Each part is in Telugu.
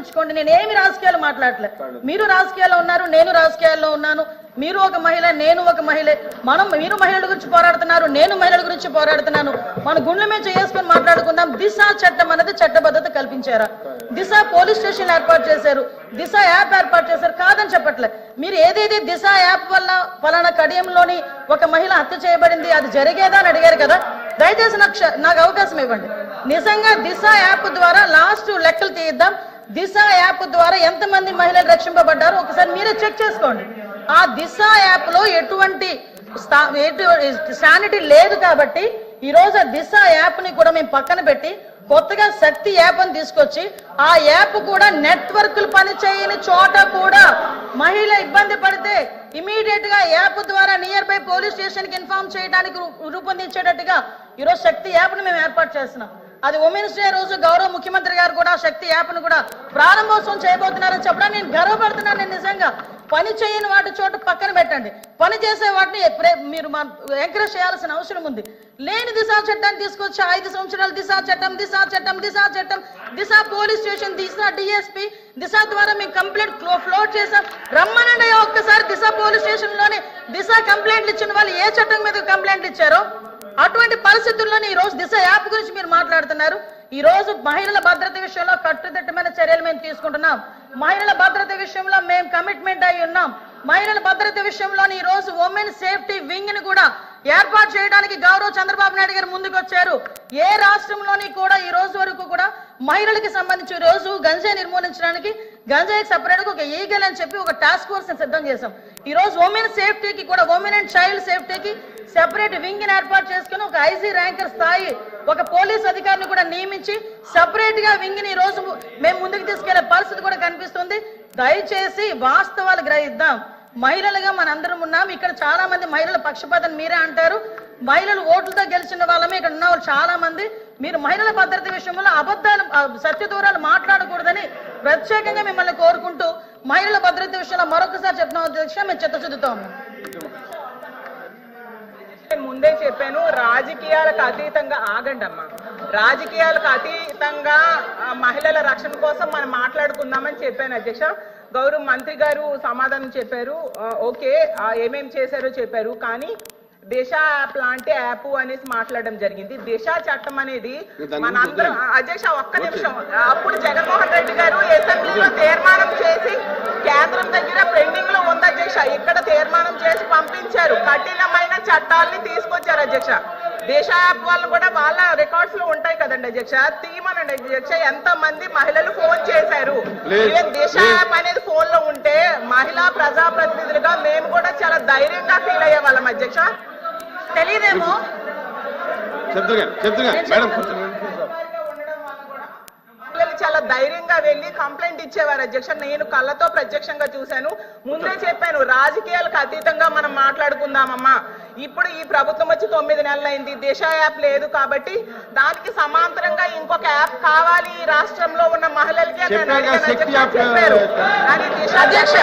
ఆలోచించుకోండి. నేనేమి రాజకీయాలు మాట్లాడలేదు. మీరు రాజకీయాల్లో ఉన్నారు, నేను రాజకీయాల్లో ఉన్నాను. మీరు ఒక మహిళ, నేను ఒక మహిళే. మీరు మహిళల గురించి పోరాడుతున్నారు, నేను మహిళల గురించి పోరాడుతున్నాను. మన గుండెల మీద చేసుకొని మాట్లాడుకుందాం. దిశ చట్టం అనేది చట్టబద్ధత కల్పించారా? దిశ పోలీస్ స్టేషన్ ఏర్పాటు చేశారు, దిశ యాప్ ఏర్పాటు చేశారు, కాదని చెప్పట్లేదు. మీరు ఏదైతే దిశ యాప్ వల్ల ఫలానా కడియంలోని ఒక మహిళ హత్య చేయబడింది, అది జరిగేదా అని అడిగారు కదా. దయచేసి నాకు అవకాశం ఇవ్వండి. నిజంగా దిశ యాప్ ద్వారా లాస్ట్ లెక్కలు తీద్దాం. దిశ యాప్ ద్వారా ఎంతమంది మహిళలు రక్షింపబడ్డారో ఒకసారి మీరే చెక్ చేసుకోండి. ఆ దిశ యాప్ లో ఎటువంటి శానిటీ లేదు కాబట్టి ఈ రోజు ఆ దిశ యాప్ ని కూడా మేము పక్కన పెట్టి కొత్తగా శక్తి యాప్ అని తీసుకొచ్చి ఆ యాప్ కూడా నెట్వర్క్లు పనిచేయని చోట కూడా మహిళ ఇబ్బంది పడితే ఇమీడియట్ గా యాప్ ద్వారా నియర్ బై పోలీస్ స్టేషన్ కి ఇన్ఫార్మ్ చేయడానికి రూపొందించేటట్టుగా ఈరోజు శక్తి యాప్ ని మేము ఏర్పాటు చేస్తున్నాం. అది ఉమెన్స్ డే రోజు గౌరవ ముఖ్యమంత్రి గారు కూడా శక్తి యాప్ ను కూడా ప్రారంభోత్సవం చేయబోతున్నారని చెప్పడానికి నేను గర్వపడుతున్నాను. నేను నిజంగా పని చేయని వాటి చోట పక్కన పెట్టండి, పని చేసే వాటిని మీరు ఎంకరేజ్ చేయాల్సిన అవసరం ఉంది. లేని దిశ చట్టాన్ని తీసుకొచ్చి 5 సంవత్సరాలు దిశ చట్టం దిశ చట్టం దిశ చట్టం దిశ పోలీస్ స్టేషన్ దిశ డిఎస్పీ దిశ ద్వారా మేము కంప్లైంట్ ఫ్లోట్ చేసాం. రమ్మనండి ఒక్కసారి దిశ పోలీస్ స్టేషన్ లోనే దిశ కంప్లైంట్లు ఇచ్చిన వాళ్ళు ఏ చట్టం మీద కంప్లైంట్లు ఇచ్చారో అటువంటి పరిస్థితుల్లోనే ఈ రోజు దిశ యాప్ గురించి మీరు మాట్లాడుతున్నారు. ఈ రోజు మహిళల భద్రత విషయంలో కట్టుదిట్టమైన చర్యలు మేము తీసుకుంటున్నాం. మహిళల భద్రత విషయంలో మేము కమిట్మెంట్ అయి ఉన్నాం. మహిళల భద్రత విషయంలో ఈ రోజు ఉమెన్ సేఫ్టీ వింగ్ ని కూడా ఏర్పాటు చేయడానికి గౌరవ చంద్రబాబు నాయుడు గారు ముందుకు వచ్చారు. ఏ రాష్ట్రంలోని కూడా ఈ రోజు వరకు కూడా మహిళలకి సంబంధించి ఈ రోజు గంజాయి నిర్మూలించడానికి గంజాయికి సపరేట్ గా ఒక ఈగల్ అని చెప్పి ఒక టాస్క్ ఫోర్స్ సిద్ధం చేశాం. ఈ రోజు ఉమెన్ సేఫ్టీకి కూడా ఉమెన్ అండ్ చైల్డ్ సేఫ్టీకి సెపరేట్ వింగ్ ని ఏర్పాటు చేసుకుని ఒక ఐజీ ర్యాంకర్ స్థాయి ఒక పోలీస్ అధికారిని కూడా నియమించి సెపరేట్ గా వింగ్ ని ఈ రోజు మేము ముందుకు తీసుకెళ్లే పరిస్థితి కూడా కనిపిస్తుంది. దయచేసి వాస్తవాలు గ్రహిద్దాం. మహిళలుగా మనందరం ఉన్నాం. ఇక్కడ చాలా మంది మహిళల పక్షపాతం మీరే అంటారు. మహిళలు ఓట్లతో గెలిచిన వాళ్ళమే ఇక్కడ ఉన్న వాళ్ళు చాలా మంది. మీరు మహిళల భద్రత విషయంలో అబద్ధాలు సత్యదూరాలు మాట్లాడకూడదని ప్రత్యేకంగా మిమ్మల్ని కోరుకుంటూ మహిళల భద్రత విషయంలో మరొకసారి చెప్పిన అధ్యక్ష మేము చిత్తశుద్ధితో ఉన్నాం. ముందే చెప్పాను, రాజకీయాలకు అతీతంగా ఆగండి అమ్మా. రాజకీయాలకు అతీతంగా మహిళల రక్షణ కోసం మనం మాట్లాడుకుందామని చెప్పాను అధ్యక్ష. గౌరవ మంత్రి గారు సమాధానం చెప్పారు, ఓకే ఏమేం చేశారో చెప్పారు. కానీ దిశ యాప్ లాంటి యాప్ అనేసి మాట్లాడడం జరిగింది. దిశ చట్టం అనేది మనందరం అధ్యక్ష ఒక్క నిమిషం, అప్పుడు జగన్మోహన్ రెడ్డి గారు అసెంబ్లీలో తీర్మానం చేసి కేంద్రం దగ్గర పెండింగ్ లో ఉంది అధ్యక్ష. ఇక్కడ తీర్మానం చేసి పంపించారు, కఠినమైన చట్టాలని తీసుకొచ్చారు అధ్యక్ష. దిశ యాప్ వాళ్ళు కూడా వాళ్ళ రికార్డ్స్ లో ఉంటాయి కదండి అధ్యక్ష, తీయమనండి అధ్యక్ష. ఎంత మంది మహిళలు ఫోన్ చేశారు. దిశ యాప్ అనేది ఫోన్ లో ఉంటే మహిళా ప్రజాప్రతినిధులుగా మేము కూడా చాలా ధైర్యంగా ఫీల్ అయ్యే వాళ్ళం అధ్యక్ష. తెలియదేమో చాలా ధైర్యంగా వెళ్ళి కంప్లైంట్ ఇచ్చేవారు అధ్యక్ష. నేను కళ్ళతో ప్రత్యక్షంగా చూశాను. ముందే చెప్పాను, రాజకీయాలకు అతీతంగా మనం మాట్లాడుకుందామమ్మా. ఇప్పుడు ఈ ప్రభుత్వం వచ్చి 9 నెలలైంది, దిశ యాప్ లేదు కాబట్టి దానికి సమాంతరంగా ఇంకొక యాప్ కావాలి ఈ రాష్ట్రంలో ఉన్న మహిళలకి చెప్పారు. కానీ దిశ అధ్యక్ష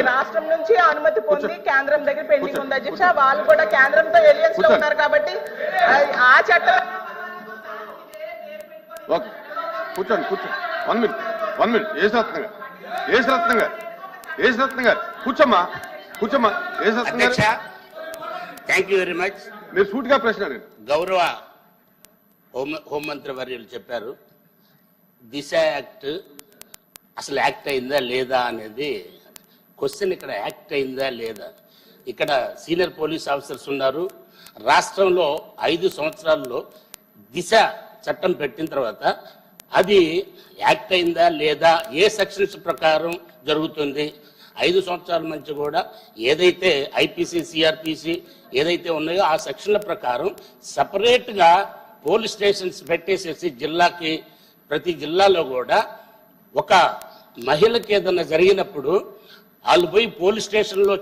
రాష్ట్రం నుంచి అనుమతి పొంది కేంద్రం దగ్గర పెండింగ్ ఉంది అధ్యక్ష. వాళ్ళు కూడా కేంద్రంతో ఎలియన్స్ లో ఉన్నారు కాబట్టి ఆ చట్టం కూర్చోండి కూర్చోండి 1 మినిట్ ఏసరత్నం గారు కూర్చోమ్మా థ్యాంక్ యూ వెరీ మచ్. మీరు సూటిగా ప్రశ్న అడగండి. గౌరవ హోంమంత్రి వర్యులు చెప్పారు, దిశ యాక్ట్ అసలు యాక్ట్ అయిందా లేదా అనేది క్వశ్చన్. ఇక్కడ యాక్ట్ అయిందా లేదా, ఇక్కడ సీనియర్ పోలీస్ ఆఫీసర్స్ ఉన్నారు. రాష్ట్రంలో 5 సంవత్సరాల్లో దిశ చట్టం పెట్టిన తర్వాత అది యాక్ట్ అయిందా లేదా, ఏ సెక్షన్స్ ప్రకారం జరుగుతుంది. 5 సంవత్సరాల నుంచి కూడా ఏదైతే ఐపీసీ సిఆర్పిసి ఏదైతే ఉన్నాయో ఆ సెక్షన్ల ప్రకారం సపరేట్గా పోలీస్ స్టేషన్స్ పెట్టేసేసి జిల్లాకి ప్రతి జిల్లాలో కూడా ఒక మహిళకి ఏదైనా జరిగినప్పుడు వాళ్ళు పోయి పోలీస్ స్టేషన్లో